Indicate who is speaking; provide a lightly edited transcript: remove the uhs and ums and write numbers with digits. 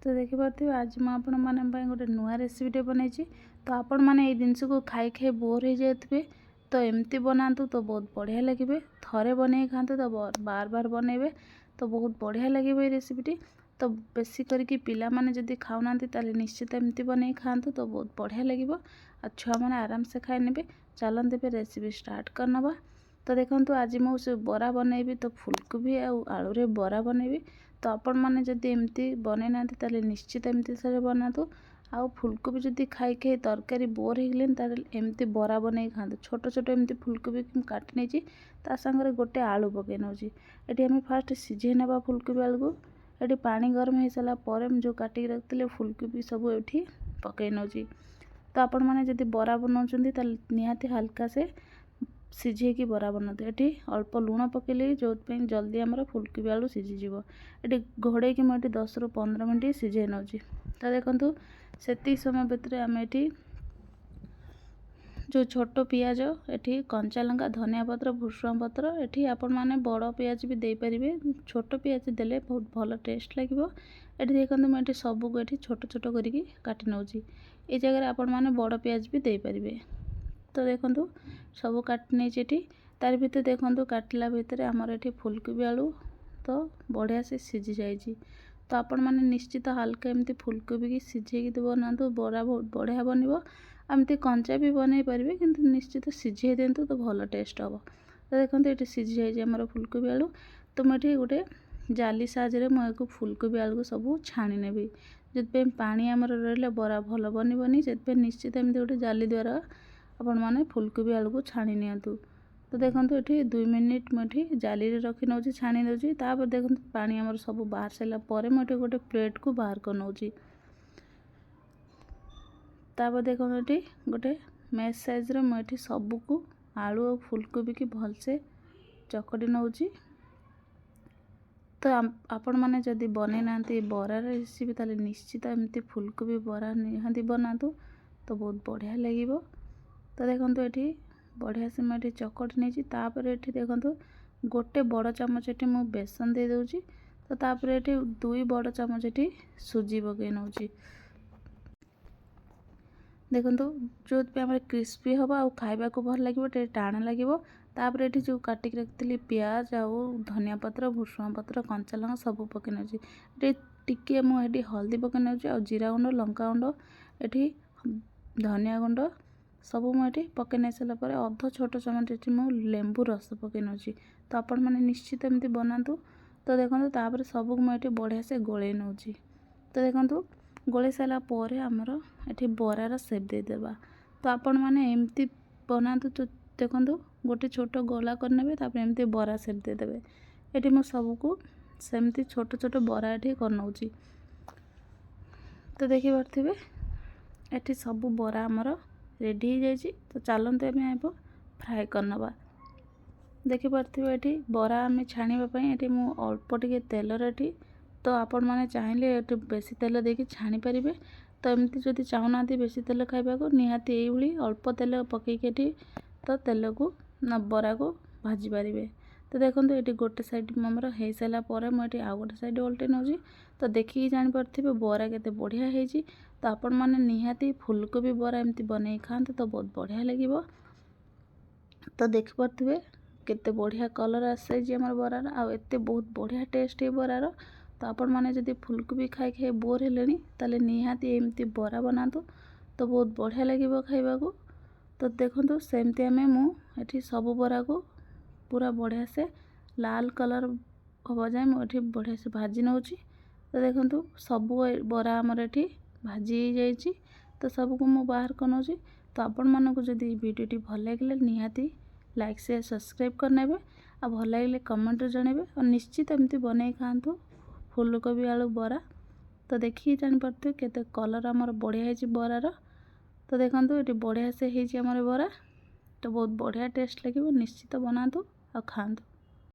Speaker 1: तो देखिपे आज मुझे आपने गोटे नुआ रेसिपीटे बनई। तो आपण मैंने जिनस को खाई खाई बोर हो जाए तो एमती बनातु तो बहुत बढ़िया लगे। थरे बन खातु तो बार बार बनइबे तो बहुत बढ़िया लगे ये रेसिपीटी। तो बेसी करके पिला माने जदि खाऊना निश्चित एमती बन खातु तो बहुत बढ़िया लगे। आ छुआ मैंने आराम से खाई ने। चलते पे रेसिपी स्टार्ट करनवा। तो देखो आज मुझे बरा बनइबी तो फुलकोबी आलू बरा बनइबी। तो आपण मैंने जदि एमती बन ना निश्चित एमती से बनातु। आउ फुलकोबी जदि खाई खाई तरकारी बोर हो गले एमती बरा बन खातु। छोट छोट एमती फुलकोबी काटी नहीं ता सांगरे गोटे आलू पकई नौची। ये आम फास्ट सीझे ना फुलकोबी आलू को। ये पानी गरम हो सारा पर जो काटिक रखते फुलकोबी सब ये पकई नौची। तो आपण मैंने जदि बरा बनाऊँ निहाती हल्का से सीझे बरा बनाते। ये अल्प लुण पकईले जो जल्दी आमर फुलकोबी आलू सीझीज। ये घोड़े कि मुझे 10 ରୁ 15 मिनट सीझे नौची। तो देखो से समय भितर आम ये जो छोट पियाज ये कंचा लंका धनिया पत्र भुसुंगा पत्र ये आपण मैंने बड़ पियाज भी दे पारे। छोट पियाज देले बहुत भल टेस्ट लगे। ये देखो मुझे सबको ये छोट छोट करके काटी नौची। ये जगह आपण मैंने बड़ पियाज भी दे पारे। तो देखो सब काटी नहीं तार भर देखो काटला भितर आमर ये फुलकोबी आलू तो बढ़िया से सीझी जाइए। तो आपण मैंने निश्चित हल्का एमती फुलकोबी की सीझे बनातु बरा बहुत बढ़िया बन। एमती कंचा भी बनई पारे किंतु निश्चित सीझे दिंतु तो भल टेस्ट हम। तो देखो ये सीझी जाइए आमर फुलकोबी आलू। तो मुझे गोटे जाली साहाଯ୍ୟରେ मुझे फुलकोबी आलू को सब छाणी नेबी। जो पानी आमर रही बरा भल बनबनी से निश्चित एमती गोटे जाली द्वारा आपण मैंने फुलकोबी आलू को छाणी नियंतु। तो देखो ये 2 मिनिट मुझे जाली रे रखी नौची छाणी नौची। तापर देखो पानी आमर सब बाहर सारा पर मुझे गोटे प्लेट को बाहर कर नौची। तापर देखो ये गोटे मेस साइज रे मुझे सबको आलू और फुलकोबी की भलसे चकटी नौची। तो आपण मैंने जदि बने ना बरा रेसिपी ताले निश्चित एमती फुलकोबी बरा निहाती बनातु तो बहुत बढ़िया लगे। तो देखो ये बढ़िया से मुझे चकटी नहीं। तापर ये देखो गोटे बड़ चामच ये मुझे बेसन दे दूँगी। तो तापर ये 2 बड़ चामच ये सुजी पकई नौची। देखो जो आम क्रिस्पी हम आ खावा को भल लगे टाण लगे। तापर ये जो काटिक रखी पियाज आउ धनिया पत्र भुसुंगा पत्र कंचा लंका सब पकई नौची। ये टिके मुझे हल्दी पकई नौची आ जीरा गुंड लंका गुंड ये धनिया गुंड सब मुझे पकई नहीं सारापर अध छोट चमच ये मुझे लेंबू रस पकई नौची। तो आपण मैंने निश्चित एमती बनातु। तो देखो तापर सबको मुझे बढ़िया से गोले नौची। तो देखो गोले सारा पर आमर ये बरार सेप देदेबा। तो आपण मैंने एमती बनातु। तो देखो गोटे छोट गोला करने तापर एमती बरा सेप देदेबे। ये मो सबको सेमती छोट छोट बरा ये कर नौची। तो देखी पारे ये सब बरा आमर रेडी हो जाए। तो चलते आम फ्राए करनवा। देखी पारे ये बरा आम छाणापी ये मु अल्प टे तेल ये तो आपण मैंने चाहिए ये बेसी तेल देके छाणी पारे। तो एमती जदि चाहूना बेसी तेल खाइबा को निहाती ये अल्प तेल पकईके तो तेल को ना बरा को भाजी पारे। तो देखो ये गोटे साइड आमर हो सारापर मुझे आउ गोटे साइड उल्टे नौची। तो देखिए जानीपे बरा केते बढ़िया है। तो आपण मैंने निहाती फुलकोबी बरा एमती बन खाते तो बहुत बढ़िया लगे। तो देखिपे केते बढ़िया कलर आसाई आम बरार आते बहुत बढ़िया टेस्ट है बरार। तो आपण मैंने जदि फुलकोबी खाई खाई बोर हेलेनी ताले निहाती एमती बरा बनातु तो बहुत बढ़िया लगे खाइबा को। तो देखो सेमती आम मुझे सब बरा को पूरा बढ़िया से लाल कलर हम जाए मुझे बढ़िया से भाजी नौची। तो देखो सब बरा आमर ये भाजी हो जाए। तो सबको मु बाहर कर नौची। तो आपण मानक जदि वीडियोटी भल लगे निहाती लाइक शेयर सब्सक्राइब करने आ भल लगे कमेंट जणेबे और निश्चित एमती बन खातु फुलकोबी आलू बरा। तो देखिए जानीपे केते कलर आमर बढ़िया है बरार। तो देखो ये बढ़िया से होमर बरा। तो बहुत बढ़िया टेस्ट लगे निश्चित बनातु आ खातु।